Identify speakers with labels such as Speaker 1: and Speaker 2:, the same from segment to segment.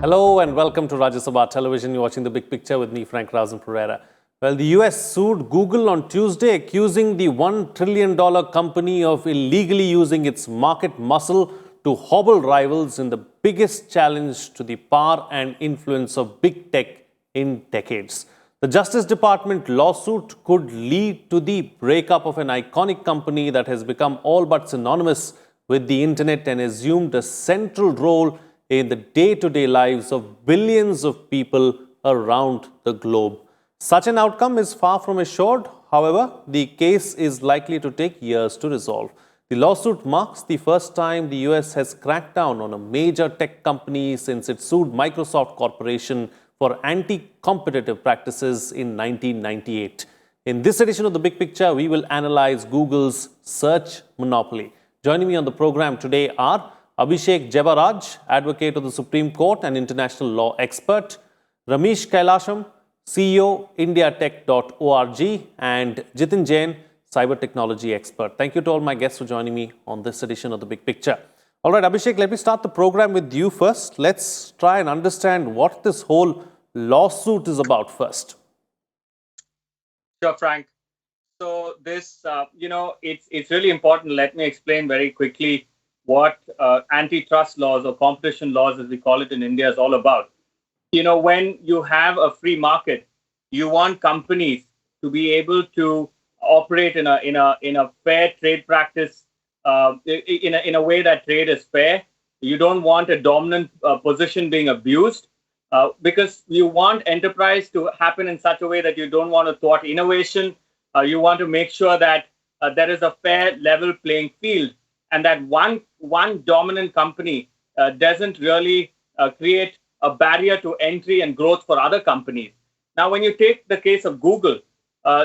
Speaker 1: Hello and welcome to Rajya Sabha Television. You're watching The Big Picture with me, Frank Razan Pereira. Well, the US sued Google on Tuesday, accusing the $1 trillion company of illegally using its market muscle to hobble rivals in the biggest challenge to the power and influence of big tech in decades. The Justice Department lawsuit could lead to the breakup of an iconic company that has become all but synonymous with the internet and assumed a central role in the day-to-day lives of billions of people around the globe. Such an outcome is far from assured. However, the case is likely to take years to resolve. The lawsuit marks the first time the US has cracked down on a major tech company since it sued Microsoft Corporation for anti-competitive practices in 1998. In this edition of The Big Picture, we will analyze Google's search monopoly. Joining me on the program today are Abishek Jebaraj, advocate of the Supreme Court and international law expert, Ramesh Kailasham, CEO, indiatech.org, and Jitin Jain, cyber technology expert. Thank you to all my guests for joining me on this edition of The Big Picture. All right, Abhishek, let me start the program with you first. Let's try and understand what this whole lawsuit is about first.
Speaker 2: Sure, Frank. So this, it's really important. Let me explain very quickly what antitrust laws or competition laws, as we call it in India, is all about. When you have a free market, you want companies to be able to operate in a fair trade practice, in a way that trade is fair. You don't want a dominant position being abused, because you want enterprise to happen in such a way that you don't want to thwart innovation. You want to make sure that there is a fair, level playing field, and that one dominant company doesn't really create a barrier to entry and growth for other companies. Now, when you take the case of Google,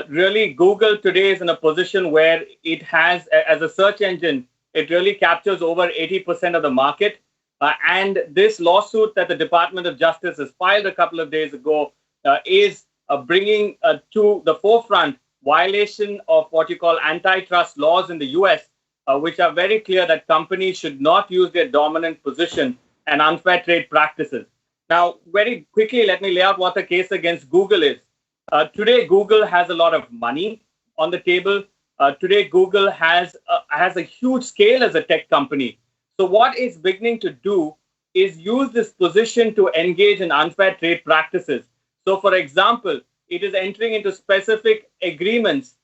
Speaker 2: really Google today is in a position where it has, as a search engine, it really captures over 80% of the market. And this lawsuit that the Department of Justice has filed a couple of days ago is bringing to the forefront violation of what you call antitrust laws in the US, which are very clear that companies should not use their dominant position and unfair trade practices. Now, very quickly, let me lay out what the case against Google is. Today, Google has a lot of money on the table. Today, Google has a huge scale as a tech company. So what it's beginning to do is use this position to engage in unfair trade practices. So, for example, it is entering into specific agreements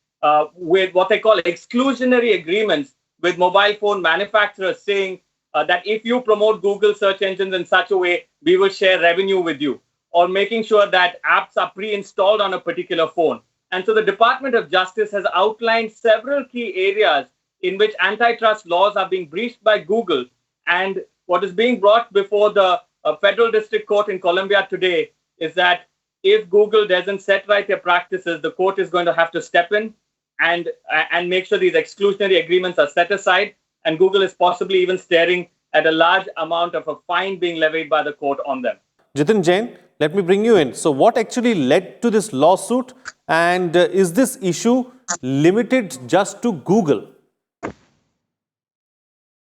Speaker 2: with what they call exclusionary agreements with mobile phone manufacturers, saying that if you promote Google search engines in such a way, we will share revenue with you, or making sure that apps are pre-installed on a particular phone. And so the Department of Justice has outlined several key areas in which antitrust laws are being breached by Google. And what is being brought before the Federal District Court in Columbia today is that if Google doesn't set right their practices, the court is going to have to step in and make sure these exclusionary agreements are set aside. And Google is possibly even staring at a large amount of a fine being levied by the court on them.
Speaker 1: Jitin Jain, let me bring you in. So what actually led to this lawsuit, and is this issue limited just to Google?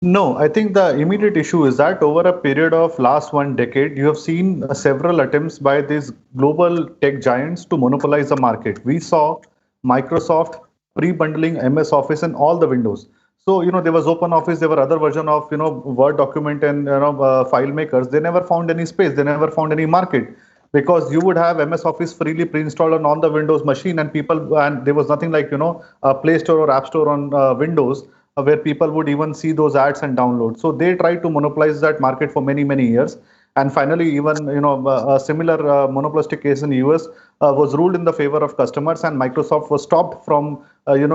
Speaker 3: No, I think the immediate issue is that over a period of last 1 decade, you have seen several attempts by these global tech giants to monopolize the market. We saw Microsoft pre-bundling MS Office in all the windows. So, there was OpenOffice, there were other version of, Word document and, file makers. They never found any space. They never found any market, because you would have MS Office freely pre-installed on all the Windows machine, and there was nothing like, a Play Store or App Store on Windows where people would even see those ads and download. So they tried to monopolize that market for many, many years. And finally, even a similar monopolistic case in the US was ruled in the favor of customers, and Microsoft was stopped from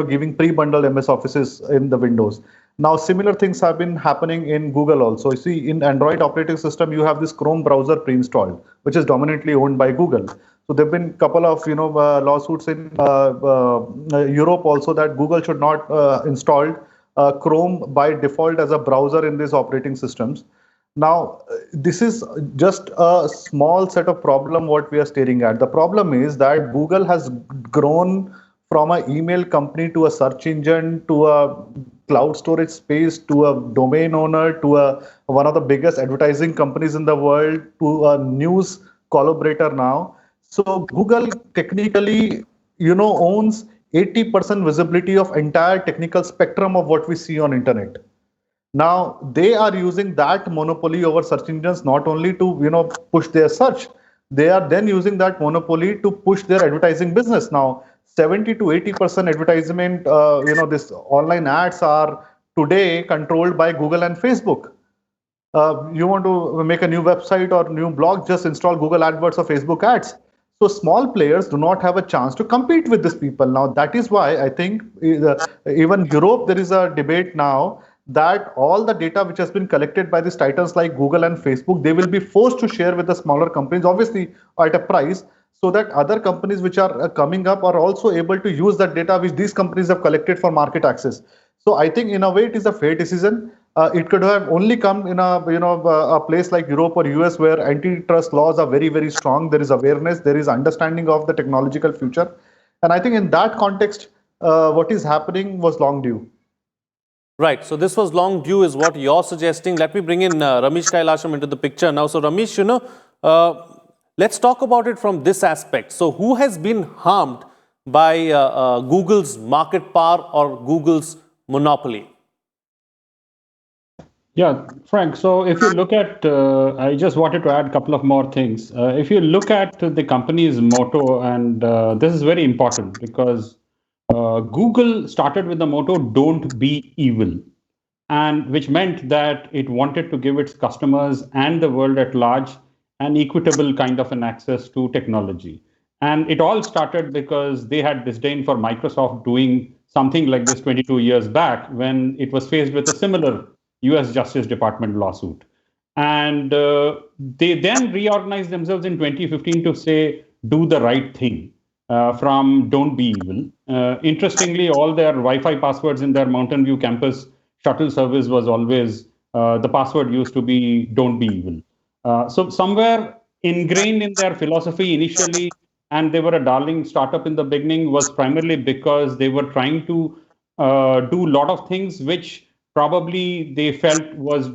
Speaker 3: giving pre-bundled MS Offices in the Windows. Now, similar things have been happening in Google also. You see, in Android operating system, you have this Chrome browser pre-installed, which is dominantly owned by Google. So there've been a couple of lawsuits in Europe also that Google should not install Chrome by default as a browser in these operating systems. Now, this is just a small set of problem what we are staring at. The problem is that Google has grown from an email company to a search engine to a cloud storage space to a domain owner to a one of the biggest advertising companies in the world to a news collaborator now. So Google technically, owns 80% visibility of entire technical spectrum of what we see on internet. Now they are using that monopoly over search engines not only to push their search, they are then using that monopoly to push their advertising business. Now 70 to 80% advertisement, this online ads are today controlled by Google and Facebook. You want to make a new website or new blog, just install Google AdWords or Facebook ads. So small players do not have a chance to compete with these people. Now that is why I think even Europe, there is a debate now that all the data which has been collected by these titans like Google and Facebook, they will be forced to share with the smaller companies, obviously at a price, so that other companies which are coming up are also able to use that data which these companies have collected for market access. So I think in a way it is a fair decision. It could have only come in a place like Europe or US where antitrust laws are very, very strong. There is awareness, there is understanding of the technological future, and I think in that context, what is happening was long due.
Speaker 1: Right. So this was long due, is what you're suggesting. Let me bring in Ramesh Kailasham into the picture now. So Ramesh, let's talk about it from this aspect. So who has been harmed by Google's market power or Google's monopoly?
Speaker 4: Yeah, Frank. So if you look at, I just wanted to add a couple of more things. If you look at the company's motto, and this is very important because Google started with the motto, "Don't be evil," and which meant that it wanted to give its customers and the world at large an equitable kind of an access to technology. And it all started because they had disdain for Microsoft doing something like this 22 years back when it was faced with a similar US Justice Department lawsuit. And they then reorganized themselves in 2015 to say, do the right thing, from don't be evil. Interestingly, all their Wi-Fi passwords in their Mountain View campus shuttle service was always, the password used to be don't be evil. So somewhere ingrained in their philosophy initially, and they were a darling startup in the beginning, was primarily because they were trying to do a lot of things which probably they felt was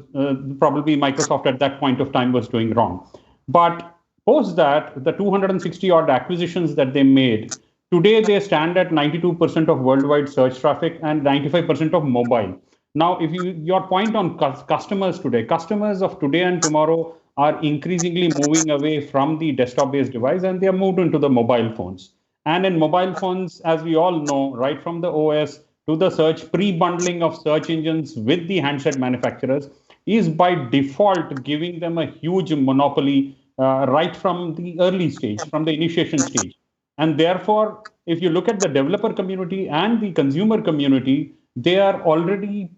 Speaker 4: probably Microsoft at that point of time was doing wrong. But post that, the 260 odd acquisitions that they made, today they stand at 92% of worldwide search traffic and 95% of mobile. Now, if your point on customers today, customers of today and tomorrow are increasingly moving away from the desktop-based device and they are moved into the mobile phones. And in mobile phones, as we all know, right from the OS to the search, pre-bundling of search engines with the handset manufacturers is by default giving them a huge monopoly right from the early stage, from the initiation stage. And therefore, if you look at the developer community and the consumer community, they are already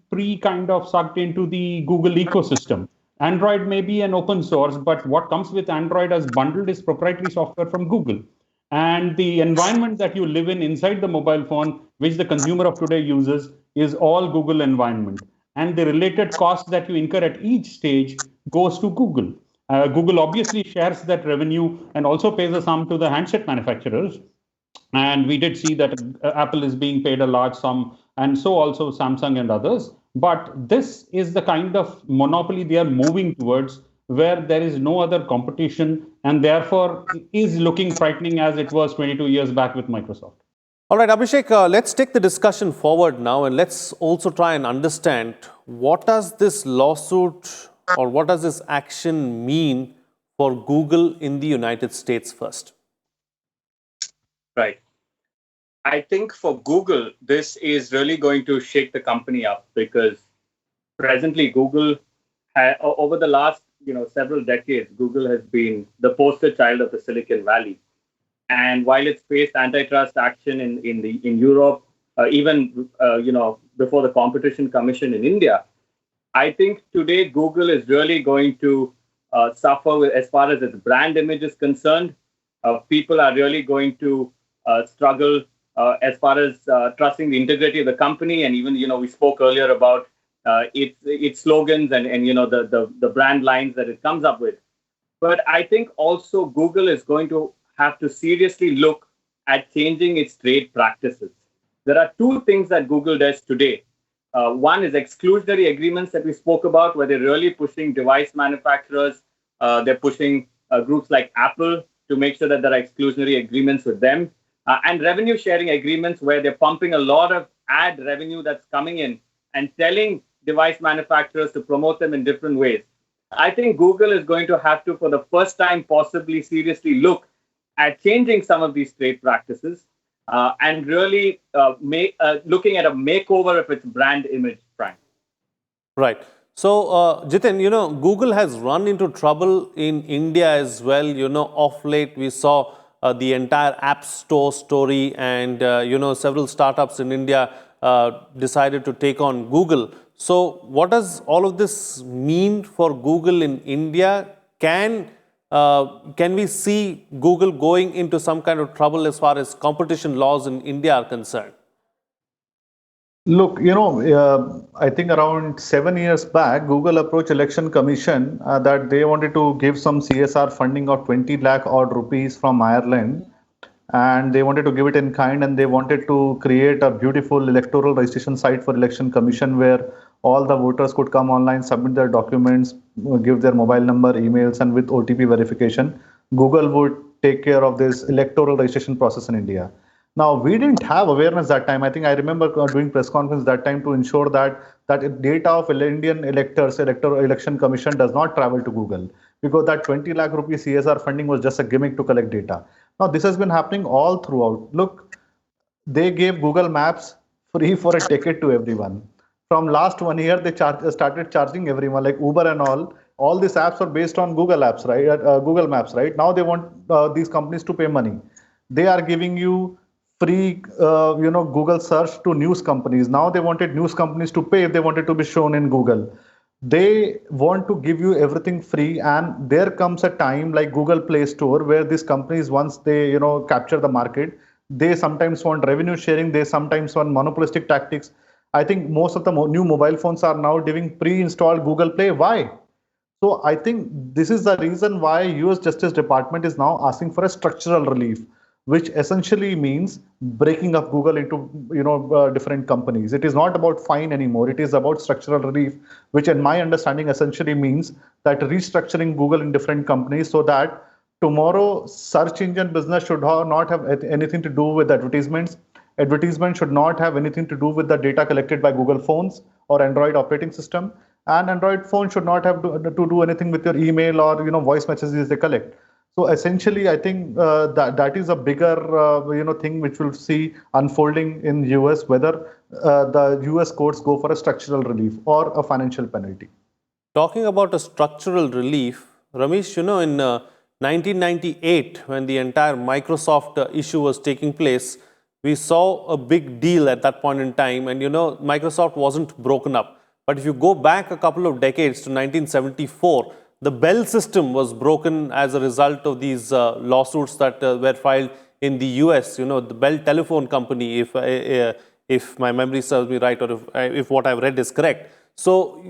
Speaker 4: kind of sucked into the Google ecosystem. Android may be an open source, but what comes with Android as bundled is proprietary software from Google. And the environment that you live in inside the mobile phone, which the consumer of today uses, is all Google environment. And the related costs that you incur at each stage goes to Google. Google obviously shares that revenue and also pays a sum to the handset manufacturers. And we did see that Apple is being paid a large sum, and so also Samsung and others. But this is the kind of monopoly they are moving towards, where there is no other competition, and therefore is looking frightening as it was 22 years back with Microsoft.
Speaker 1: All right, Abhishek, let's take the discussion forward now, and let's also try and understand what does this lawsuit or what does this action mean for Google in the United States first?
Speaker 2: Right. I think for Google, this is really going to shake the company up because presently Google, over the last several decades, Google has been the poster child of the Silicon Valley. And while it's faced antitrust action in Europe, even before the Competition Commission in India, I think today Google is really going to suffer as far as its brand image is concerned. People are really going to struggle as far as trusting the integrity of the company, and even we spoke earlier about its slogans and the brand lines that it comes up with. But I think also Google is going to have to seriously look at changing its trade practices. There are two things that Google does today One is exclusionary agreements that we spoke about, where they're really pushing device manufacturers. They're pushing groups like Apple to make sure that there are exclusionary agreements with them. And revenue sharing agreements where they're pumping a lot of ad revenue that's coming in and telling device manufacturers to promote them in different ways. I think Google is going to have to, for the first time, possibly seriously look at changing some of these trade practices and really looking at a makeover of its brand image, Frank.
Speaker 1: Right. So, Jitin, Google has run into trouble in India as well. Off late, we saw the entire App Store story, and, several startups in India decided to take on Google. So, what does all of this mean for Google in India? Can we see Google going into some kind of trouble as far as competition laws in India are concerned?
Speaker 3: Look, I think around 7 years back, Google approached Election Commission that they wanted to give some CSR funding of 20 lakh odd rupees from Ireland, and they wanted to give it in kind, and they wanted to create a beautiful electoral registration site for Election Commission where all the voters could come online, submit their documents, give their mobile number, emails, and with OTP verification, Google would take care of this electoral registration process in India. Now, we didn't have awareness that time. I think I remember doing press conference that time to ensure that data of Indian electors, election commission does not travel to Google, because that 20 lakh rupees CSR funding was just a gimmick to collect data. Now, this has been happening all throughout. Look, they gave Google Maps free for a decade to everyone. From last 1 year, they started charging everyone, like Uber and all these apps are based on Google apps, right? Google Maps, right? Now they want these companies to pay money. They are giving you free Google search to news companies. Now they wanted news companies to pay if they wanted to be shown in Google. They want to give you everything free, and there comes a time like Google Play Store where these companies, once they capture the market, they sometimes want revenue sharing, they sometimes want monopolistic tactics. I think most of the new mobile phones are now giving pre-installed Google Play. Why? So I think this is the reason why US Justice Department is now asking for a structural relief, which essentially means breaking up Google into different companies. It is not about fine anymore. It is about structural relief, which in my understanding essentially means that restructuring Google in different companies so that tomorrow search engine business should not have anything to do with advertisements. Advertisement should not have anything to do with the data collected by Google phones or Android operating system. And Android phone should not have to do anything with your email or voice messages they collect. So essentially, I think that is a bigger thing which we'll see unfolding in US, whether the US courts go for a structural relief or a financial penalty.
Speaker 1: Talking about a structural relief, Ramesh, in 1998, when the entire Microsoft issue was taking place, we saw a big deal at that point in time, and Microsoft wasn't broken up. But if you go back a couple of decades to 1974, the Bell system was broken as a result of these lawsuits that were filed in the US. The Bell telephone company, if my memory serves me right, or if what I've read is correct. So,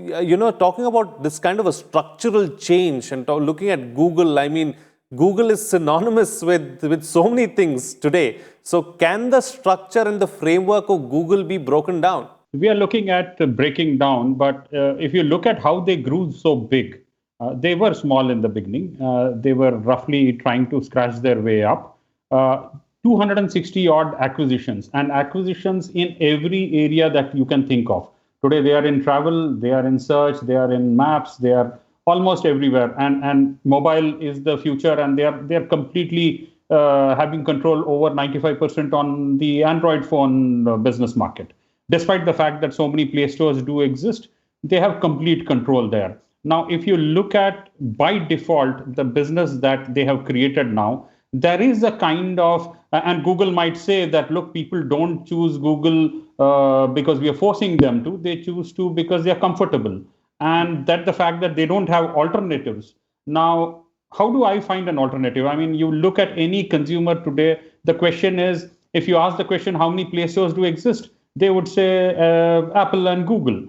Speaker 1: talking about this kind of a structural change and looking at Google, I mean, Google is synonymous with so many things today. So, can the structure and the framework of Google be broken down?
Speaker 4: We are looking at breaking down, but if you look at how they grew so big, they were small in the beginning. They were roughly trying to scratch their way up. 260 odd acquisitions, and acquisitions in every area that you can think of. Today, they are in travel, they are in search, they are in maps, they are almost everywhere. And mobile is the future, and they are completely having control over 95% on the Android phone business market. Despite the fact that so many Play Stores do exist, they have complete control there. Now, if you look at by default the business that they have created now, there is a kind of, and Google might say that, look, people don't choose Google because we are forcing them to. They choose to because they are comfortable. And that the fact that they don't have alternatives. Now, how do I find an alternative? I mean, you look at any consumer today, the question is, if you ask the question, how many Play Stores do exist? They would say Apple and Google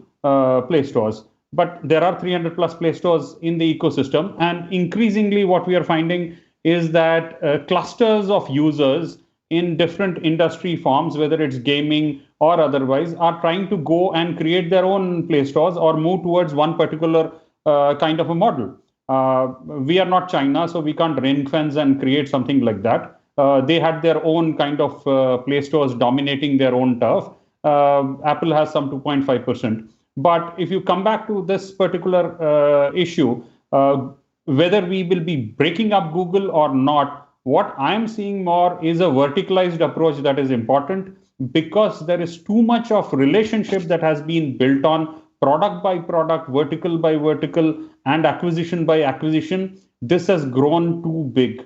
Speaker 4: Play Stores. But there are 300 plus Play Stores in the ecosystem. And increasingly what we are finding is that clusters of users in different industry forms, whether it's gaming or otherwise, are trying to go and create their own play stores or move towards one particular kind of a model. We are not China, so we can't ring fence and create something like that. They had their own kind of play stores dominating their own turf. Apple has some 2.5%. But if you come back to this particular issue, whether we will be breaking up Google or not, what I'm seeing more is a verticalized approach that is important, because there is too much of relationship that has been built on product by product, vertical by vertical, and acquisition by acquisition. This has grown too big.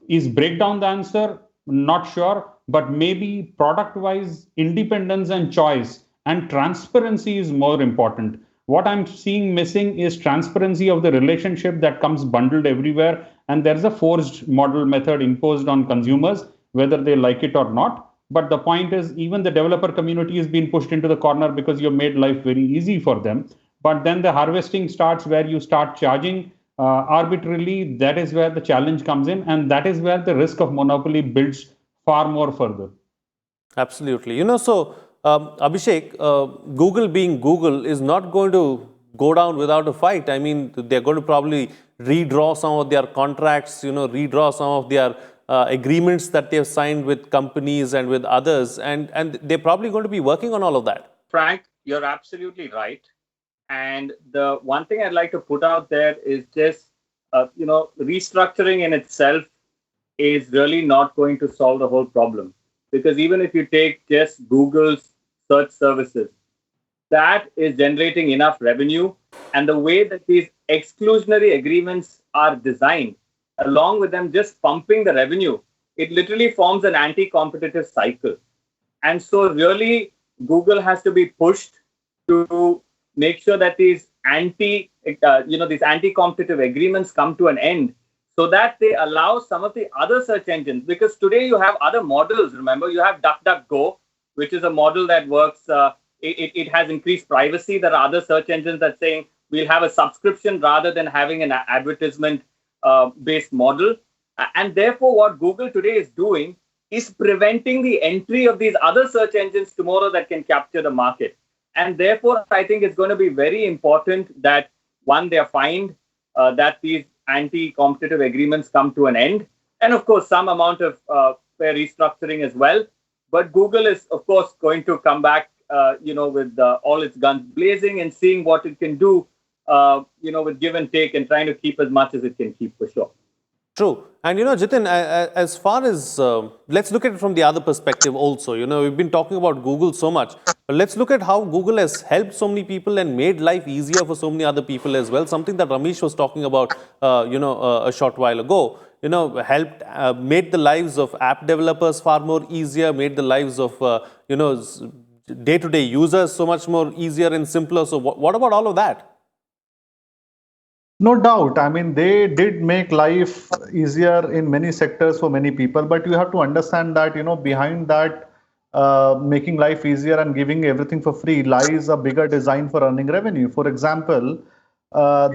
Speaker 4: Is breakdown the answer? Not sure, but maybe product wise, independence and choice and transparency is more important. What I'm seeing missing is transparency of the relationship that comes bundled everywhere, and there's a forced model method imposed on consumers, whether they like it or not. But the point is, even the developer community is being pushed into the corner because you've made life very easy for them. But then the harvesting starts where you start charging arbitrarily. That is where the challenge comes in, and that is where the risk of monopoly builds far more further.
Speaker 1: Absolutely. Abhishek, Google being Google is not going to go down without a fight. I mean, they're going to probably redraw some of their contracts, redraw some of their agreements that they've signed with companies and with others. And they're probably going to be working on all of that.
Speaker 2: Frank, you're absolutely right. And the one thing I'd like to put out there is just, restructuring in itself is really not going to solve the whole problem. Because even if you take just Google's search services, that is generating enough revenue. And the way that these exclusionary agreements are designed, along with them just pumping the revenue, it literally forms an anti-competitive cycle. And so really, Google has to be pushed to make sure that these anti-competitive agreements come to an end, so that they allow some of the other search engines. Because today you have other models. Remember, you have DuckDuckGo, which is a model that works. It has increased privacy. There are other search engines that saying we'll have a subscription rather than having an advertisement based model. And therefore, what Google today is doing is preventing the entry of these other search engines tomorrow that can capture the market. And therefore, I think it's going to be very important that, one, they are fined, that these anti-competitive agreements come to an end. And of course, some amount of fair restructuring as well. But Google is, of course, going to come back, with all its guns blazing and seeing what it can do, with give and take, and trying to keep as much as it can keep, for sure.
Speaker 1: True. And Jitin, as far as, let's look at it from the other perspective also. We've been talking about Google so much, but let's look at how Google has helped so many people and made life easier for so many other people as well. Something that Ramesh was talking about, a short while ago. Helped, made the lives of app developers far more easier, made the lives of, day-to-day users so much more easier and simpler. So what about all of that?
Speaker 3: No doubt. I mean, they did make life easier in many sectors for many people, but you have to understand that, behind that making life easier and giving everything for free lies a bigger design for earning revenue. For example,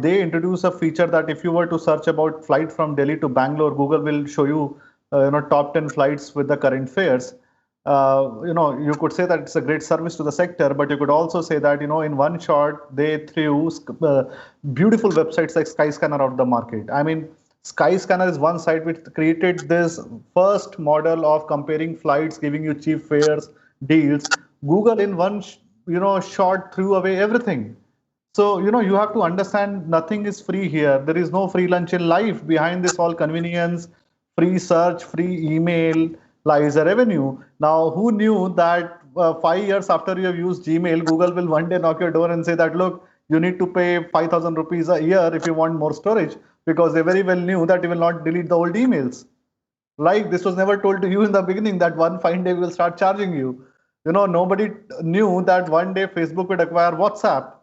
Speaker 3: they introduce a feature that if you were to search about flight from Delhi to Bangalore, Google will show you, top 10 flights with the current fares. You could say that it's a great service to the sector, but you could also say that, in one shot, they threw beautiful websites like Skyscanner out of the market. I mean, Skyscanner is one site which created this first model of comparing flights, giving you cheap fares, deals. Google in one, shot threw away everything. So, you have to understand nothing is free here. There is no free lunch in life. Behind this all convenience, free search, free email, lies a revenue. Now, who knew that 5 years after you have used Gmail, Google will one day knock your door and say that, look, you need to pay 5,000 rupees a year if you want more storage, because they very well knew that you will not delete the old emails. Like, this was never told to you in the beginning that one fine day will start charging you. Nobody knew that one day Facebook would acquire WhatsApp.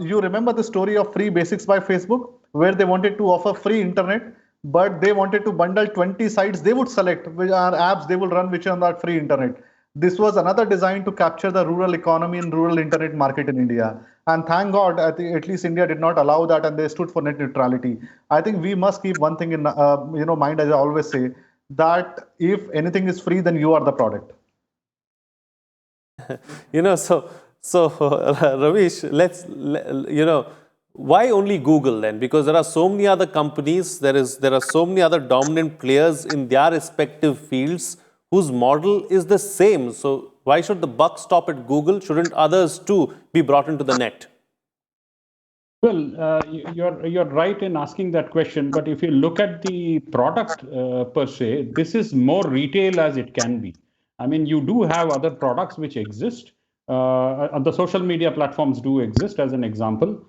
Speaker 3: You remember the story of Free Basics by Facebook, where they wanted to offer free internet, but they wanted to bundle 20 sites they would select, which are apps they will run, which are on that free internet. This was another design to capture the rural economy and rural internet market in India. And thank God, at least India did not allow that, and they stood for net neutrality. I think we must keep one thing in mind, as I always say, that if anything is free, then you are the product.
Speaker 1: Ravish, why only Google then? Because there are so many other companies, there are so many other dominant players in their respective fields whose model is the same. So why should the buck stop at Google? Shouldn't others too be brought into the net?
Speaker 4: Well, you're right in asking that question, but if you look at the product per se, this is more retail as it can be. I mean, you do have other products which exist. The social media platforms do exist, as an example.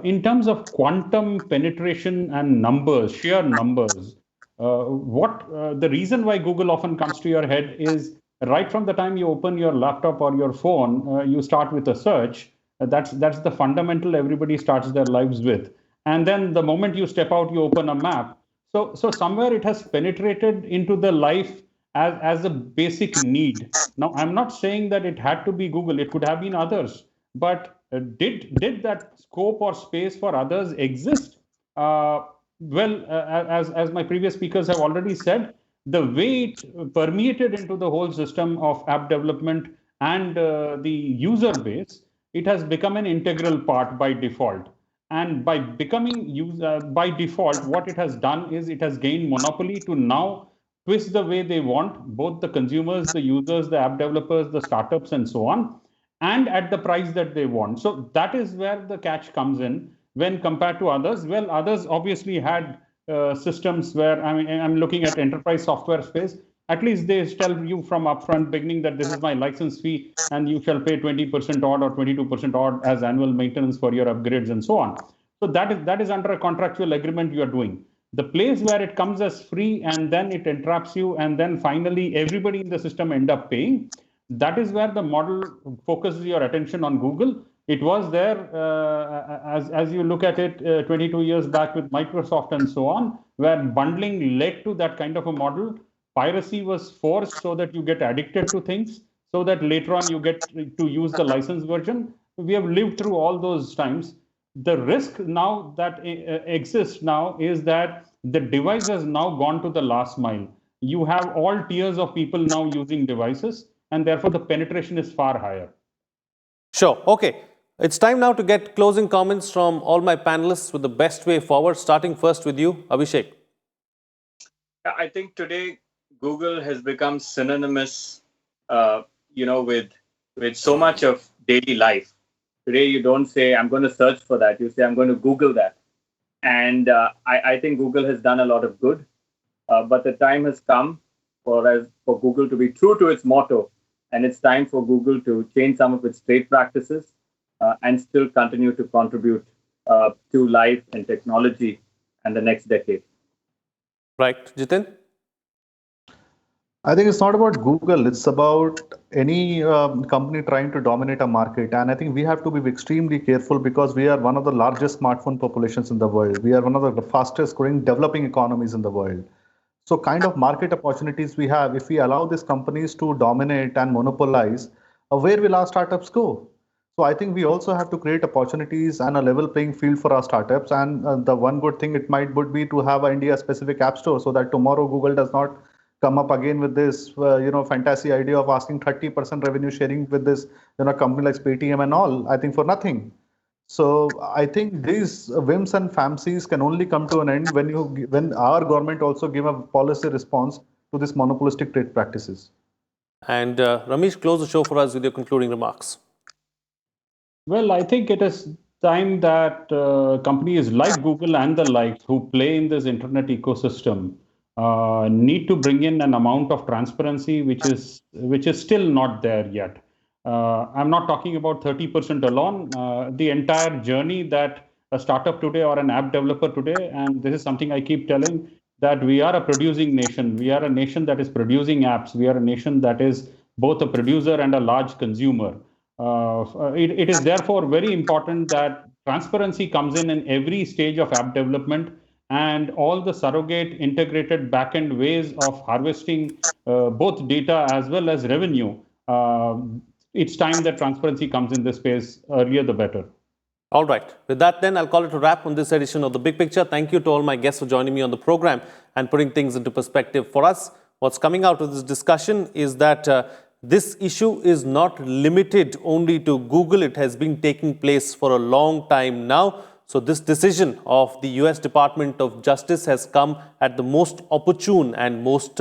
Speaker 4: In terms of quantum penetration and numbers, sheer numbers, the reason why Google often comes to your head is right from the time you open your laptop or your phone, you start with a search. That's the fundamental everybody starts their lives with. And then the moment you step out, you open a map. So somewhere it has penetrated into the life as a basic need. Now, I'm not saying that it had to be Google. It could have been others. But did that scope or space for others exist? As my previous speakers have already said, the way it permeated into the whole system of app development and the user base, it has become an integral part by default. And by becoming by default, what it has done is it has gained monopoly to now twist the way they want, both the consumers, the users, the app developers, the startups, and so on, and at the price that they want. So that is where the catch comes in when compared to others. Well, others obviously had systems where, I mean, I'm looking at enterprise software space. At least they tell you from upfront beginning that this is my license fee and you shall pay 20% odd or 22% odd as annual maintenance for your upgrades and so on. So that is under a contractual agreement you are doing. The place where it comes as free and then it entraps you and then finally everybody in the system end up paying, that is where the model focuses your attention on Google. It was there as you look at it 22 years back with Microsoft and so on, where bundling led to that kind of a model. Piracy was forced so that you get addicted to things, so that later on you get to use the license version. We have lived through all those times. The risk now that exists now is that the device has now gone to the last mile. You have all tiers of people now using devices, and therefore the penetration is far higher.
Speaker 1: Sure. Okay. It's time now to get closing comments from all my panelists with the best way forward, starting first with you, Abishek.
Speaker 2: I think today Google has become synonymous, with so much of daily life. Today, you don't say, I'm going to search for that. You say, I'm going to Google that. And I think Google has done a lot of good. But the time has come for Google to be true to its motto. And it's time for Google to change some of its trade practices and still continue to contribute to life and technology and the next decade.
Speaker 1: Right. Jitin?
Speaker 3: I think it's not about Google. It's about any company trying to dominate a market. And I think we have to be extremely careful because we are one of the largest smartphone populations in the world. We are one of the fastest growing developing economies in the world. So kind of market opportunities we have, if we allow these companies to dominate and monopolize, where will our startups go? So I think we also have to create opportunities and a level playing field for our startups. And the one good thing it would be to have an India-specific app store so that tomorrow Google does not come up again with this, fantasy idea of asking 30% revenue sharing with this, company like Paytm and all. I think for nothing. So I think these whims and fancies can only come to an end when our government also give a policy response to this monopolistic trade practices.
Speaker 1: And Ramesh, close the show for us with your concluding remarks.
Speaker 4: Well, I think it is time that companies like Google and the likes who play in this internet ecosystem need to bring in an amount of transparency which is still not there yet. I'm not talking about 30% alone. The entire journey that a startup today or an app developer today, and this is something I keep telling, that we are a producing nation. We are a nation that is producing apps. We are a nation that is both a producer and a large consumer. It is therefore very important that transparency comes in every stage of app development, and all the surrogate integrated backend ways of harvesting both data as well as revenue. It's time that transparency comes in this space. Earlier, the better.
Speaker 1: All right. With that, then, I'll call it a wrap on this edition of The Big Picture. Thank you to all my guests for joining me on the program and putting things into perspective for us. what's coming out of this discussion is that this issue is not limited only to Google. It has been taking place for a long time now. So this decision of the US Department of Justice has come at the most opportune and most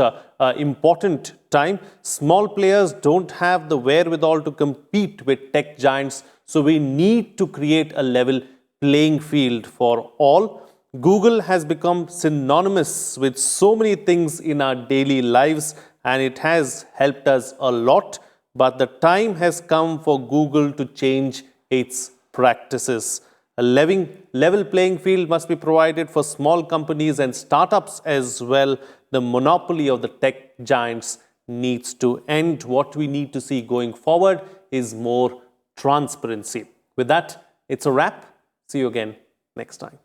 Speaker 1: important time. Small players don't have the wherewithal to compete with tech giants. So we need to create a level playing field for all. Google has become synonymous with so many things in our daily lives, and it has helped us a lot. But the time has come for Google to change its practices. A level playing field must be provided for small companies and startups as well. The monopoly of the tech giants needs to end. What we need to see going forward is more transparency. With that, it's a wrap. See you again next time.